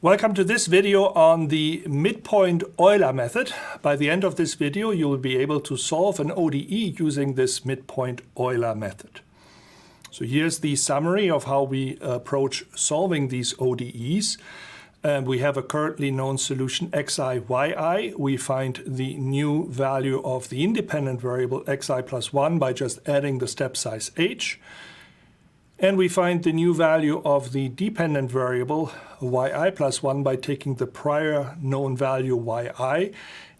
Welcome to this video on the Midpoint Euler method. By the end of this video, you will be able to solve an ODE using this Midpoint Euler method. So here's the summary of how we approach solving these ODEs. We have a currently known solution xi, yi. We find the new value of the independent variable xi plus 1 by just adding the step size h. And we find the new value of the dependent variable yi plus 1 by taking the prior known value yi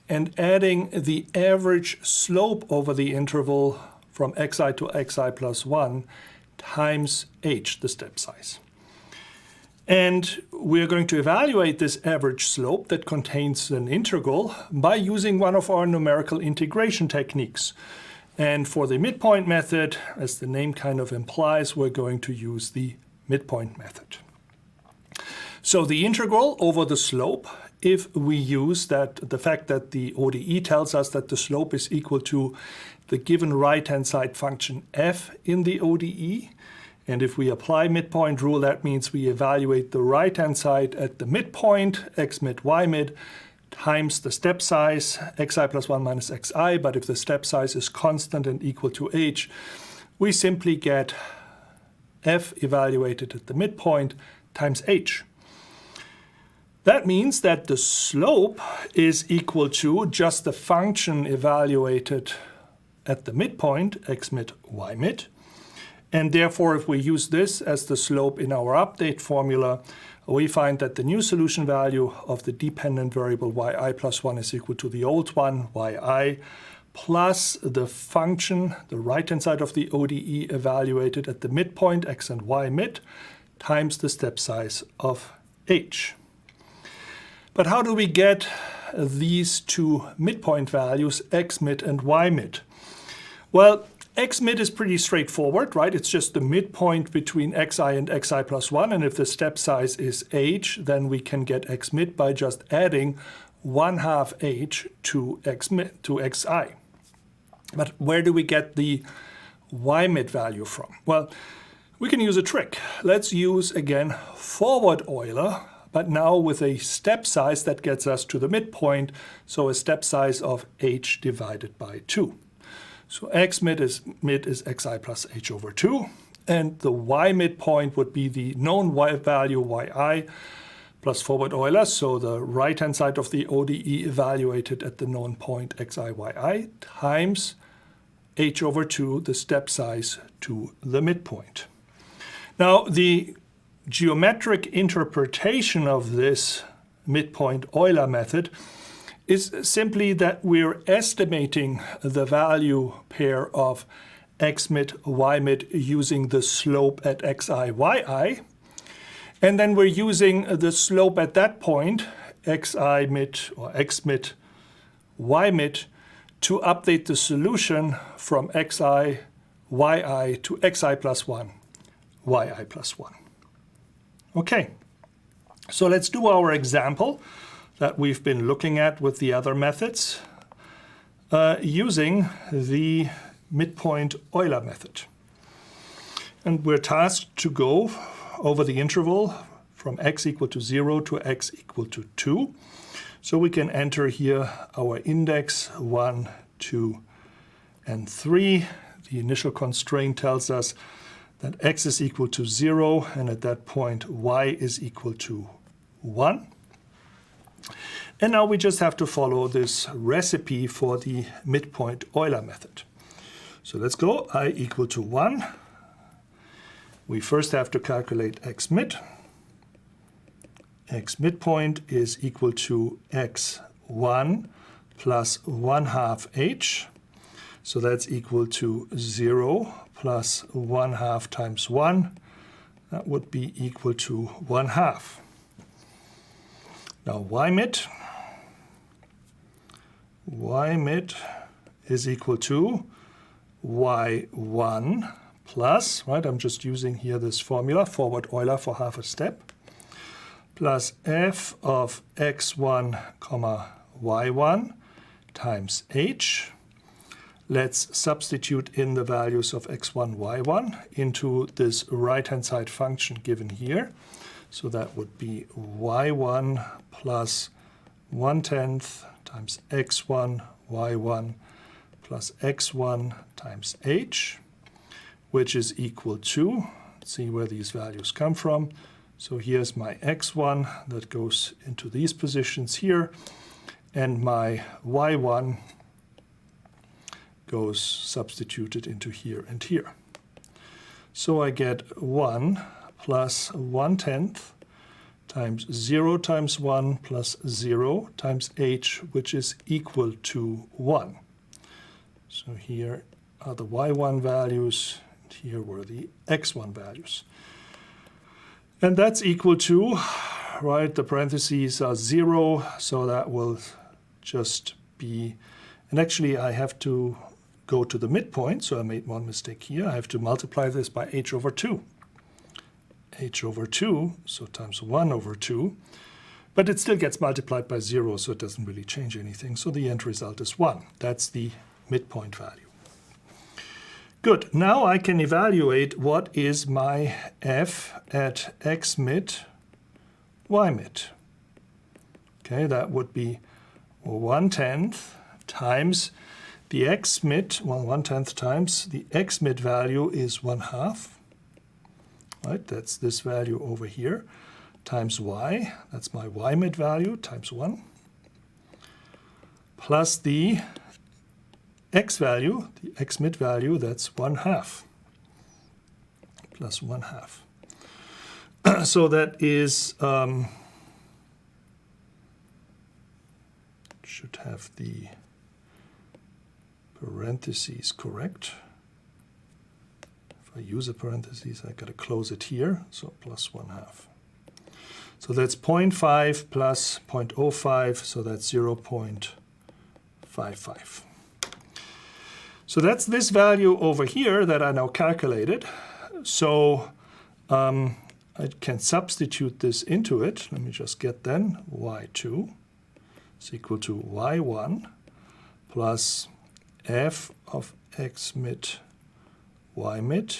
and adding the average slope over the interval from xi to xi plus 1 times h, the step size. And we're going to evaluate this average slope that contains an integral by using one of our numerical integration techniques. And for the midpoint method, as the name kind of implies, we're going to use the midpoint method. So the integral over the slope, if we use the fact that the ODE tells us that the slope is equal to the given right-hand side function f in the ODE, and if we apply midpoint rule, that means we evaluate the right-hand side at the midpoint, x mid, y mid, times the step size, xi plus 1 minus xi, but if the step size is constant and equal to h, we simply get f evaluated at the midpoint times h. That means that the slope is equal to just the function evaluated at the midpoint, x mid, y mid. And therefore, if we use this as the slope in our update formula, we find that the new solution value of the dependent variable yi plus 1 is equal to the old one, yi, plus the function, the right-hand side of the ODE evaluated at the midpoint, x and y mid, times the step size of h. But how do we get these two midpoint values, x mid and y mid? Well, x mid is pretty straightforward, right? It's just the midpoint between xi and xi plus 1. And if the step size is h, then we can get x mid by just adding 1/2 h to xi. But where do we get the y mid value from? Well, we can use a trick. Let's use, again, forward Euler, but now with a step size that gets us to the midpoint, so a step size of h divided by 2. So x mid is xi plus h over 2, and the y midpoint would be the known y value yi plus forward Euler, so the right-hand side of the ODE evaluated at the known point xi, yi, times h over 2, the step size to the midpoint. Now, the geometric interpretation of this midpoint Euler method is simply that we're estimating the value pair of x mid, y mid using the slope at xi, yi. And then we're using the slope at that point, xi mid or x mid, y mid, to update the solution from xi, yi to xi plus 1, yi plus 1. Okay, so let's do our example that we've been looking at with the other methods using the midpoint Euler method. And we're tasked to go over the interval from x equal to 0 to x equal to 2. So we can enter here our index 1, 2, and 3. The initial constraint tells us that x is equal to 0, and at that point y is equal to 1. And now we just have to follow this recipe for the midpoint Euler method. So let's go, I equal to 1. We first have to calculate x mid. X midpoint is equal to x1 plus 1/2 h. So that's equal to 0 plus 1/2 times 1. That would be equal to 1/2. Now y mid is equal to y1 plus, right, I'm just using here this formula, forward Euler for half a step, plus f of x1, y1 times h. Let's substitute in the values of x1, y1 into this right-hand side function given here. So that would be y1 plus 1/10 times x1, y1 plus x1 times h, which is equal to, let's see where these values come from. So here's my x1 that goes into these positions here, and my y1 goes substituted into here and here. So I get 1 plus 1/10 times 0 times 1 plus 0 times h, which is equal to 1. So here are the y1 values, and here were the x1 values. And that's equal to, right, the parentheses are 0, so that will just be, and actually I have to go to the midpoint, so I made one mistake here. I have to multiply this by h over 2. H over 2, so times 1 over 2. But it still gets multiplied by 0, so it doesn't really change anything. So the end result is 1. That's the midpoint value. Good. Now I can evaluate what is my f at x mid, y mid. Okay, that would be 1/10 times the x mid, well, 1/10 times the x mid value is 1/2. Right, that's this value over here, times y, that's my y mid value, times 1, plus the x value, the x mid value, that's 1/2, plus 1/2. So that is, should have the parentheses correct. If I use a parentheses, I got to close it here, so plus 1/2. So that's 0.5 plus 0.05, so that's 0.55. So that's this value over here that I now calculated. So I can substitute this into it. Let me just get then y2 is equal to y1 plus f of x mid y mid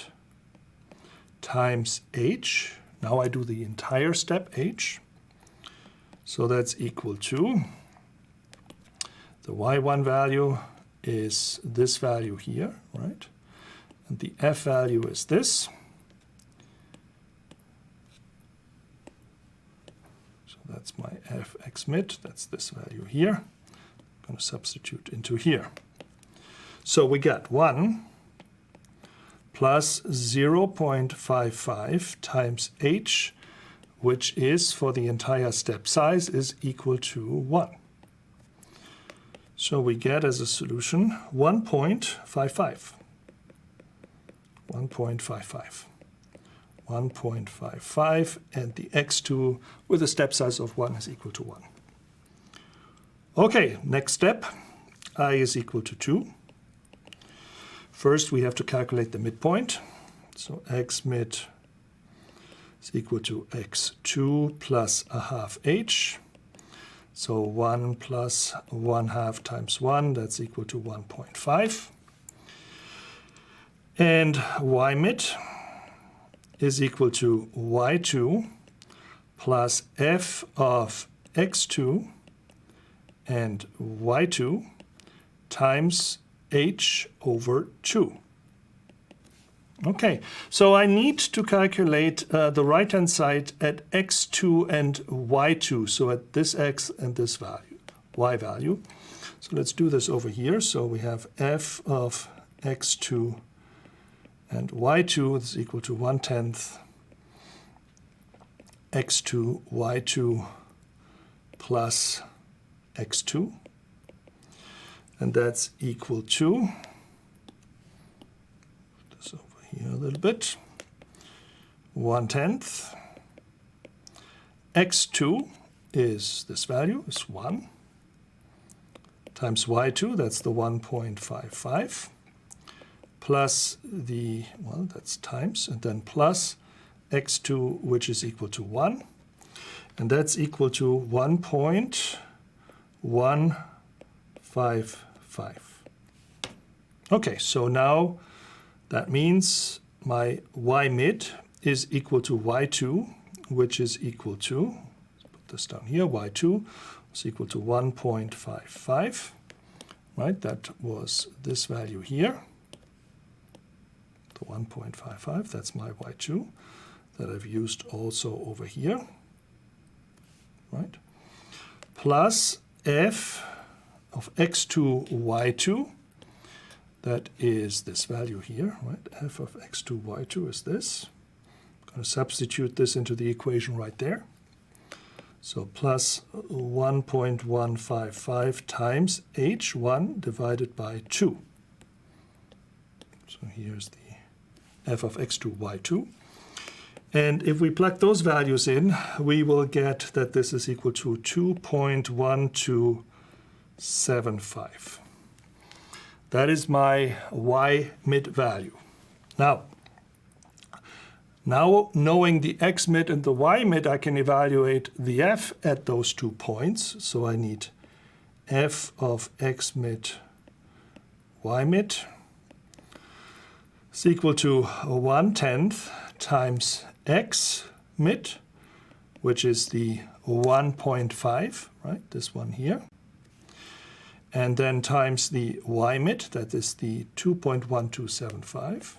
times h. Now I do the entire step h. So that's equal to, the y1 value is this value here, right? And the f value is this. So that's my f x mid, that's this value here. I'm going to substitute into here. So we got 1 plus 0.55 times h, which is, for the entire step size, is equal to 1. So we get as a solution 1.55. 1.55. 1.55, and the x2 with a step size of 1 is equal to 1. Okay, next step, I is equal to 2. First, we have to calculate the midpoint. So x mid is equal to x2 plus 1/2 h. So 1 plus 1/2 times 1, that's equal to 1.5. And y mid is equal to y2 plus f of x2 and y2 times h over 2. Okay, so I need to calculate the right-hand side at x2 and y2, so at this x and this value, y value. So let's do this over here. So we have f of x2 and y2 is equal to 1/10 x2, y2 plus x2. And that's equal to, put this over here a little bit, 1/10. x2 is this value, is 1, times y2, that's the 1.55, plus the, well, that's times, and then plus x2, which is equal to 1. And that's equal to 1.155. Okay, so now that means my y mid is equal to y2, which is equal to, let's put this down here, y2 is equal to 1.55, right? That was this value here, the 1.55, that's my y2 that I've used also over here, right? Plus f of x2, y2, that is this value here, right? F of x2, y2 is this. I'm going to substitute this into the equation right there. So plus 1.155 times h1 divided by 2. So here's the f of x2, y2. And if we plug those values in, we will get that this is equal to 2.1275. That is my y mid value. Now knowing the x mid and the y mid, I can evaluate the f at those 2 points. So I need f of x mid, y mid is equal to 1/10 times x mid, which is the 1.5, right? This one here. And then times the y mid, that is the 2.1275,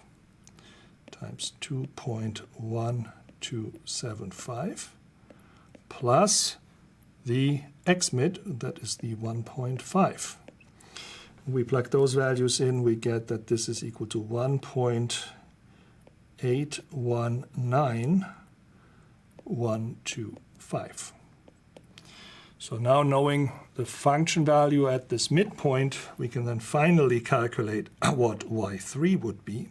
times 2.1275, plus the x mid, that is the 1.5. We plug those values in, we get that this is equal to 1.819125. So now knowing the function value at this midpoint, we can then finally calculate what y3 would be,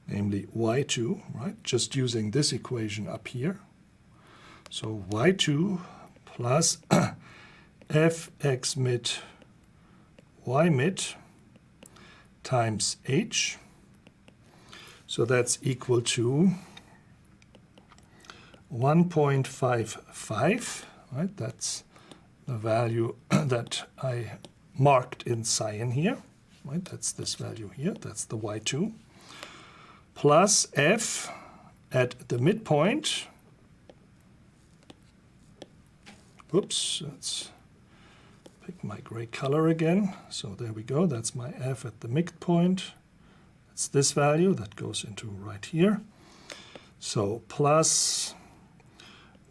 namely y2, right? Just using this equation up here. So y2 plus fx mid y mid times h. So that's equal to 1.55, right? That's the value that I marked in cyan here, right? That's this value here, that's the y2, plus f at the midpoint. Oops, let's pick my gray color again. So there we go, that's my f at the midpoint. It's this value that goes into right here. So plus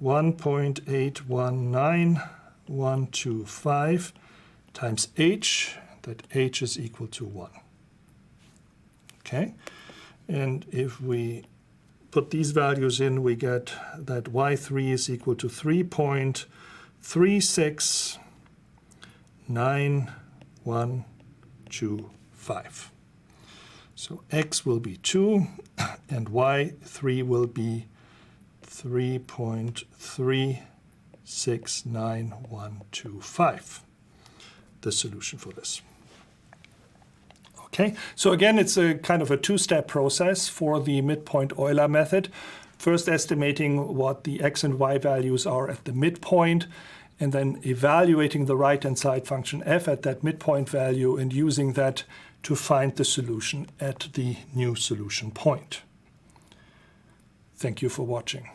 1.819125 times h, that h is equal to 1. Okay, and if we put these values in, we get that y3 is equal to 3.369125. So x will be 2, and y3 will be 3.369125, the solution for this. Okay, so again, it's a kind of a two-step process for the midpoint Euler method. First estimating what the x and y values are at the midpoint, and then evaluating the right-hand side function f at that midpoint value and using that to find the solution at the new solution point. Thank you for watching.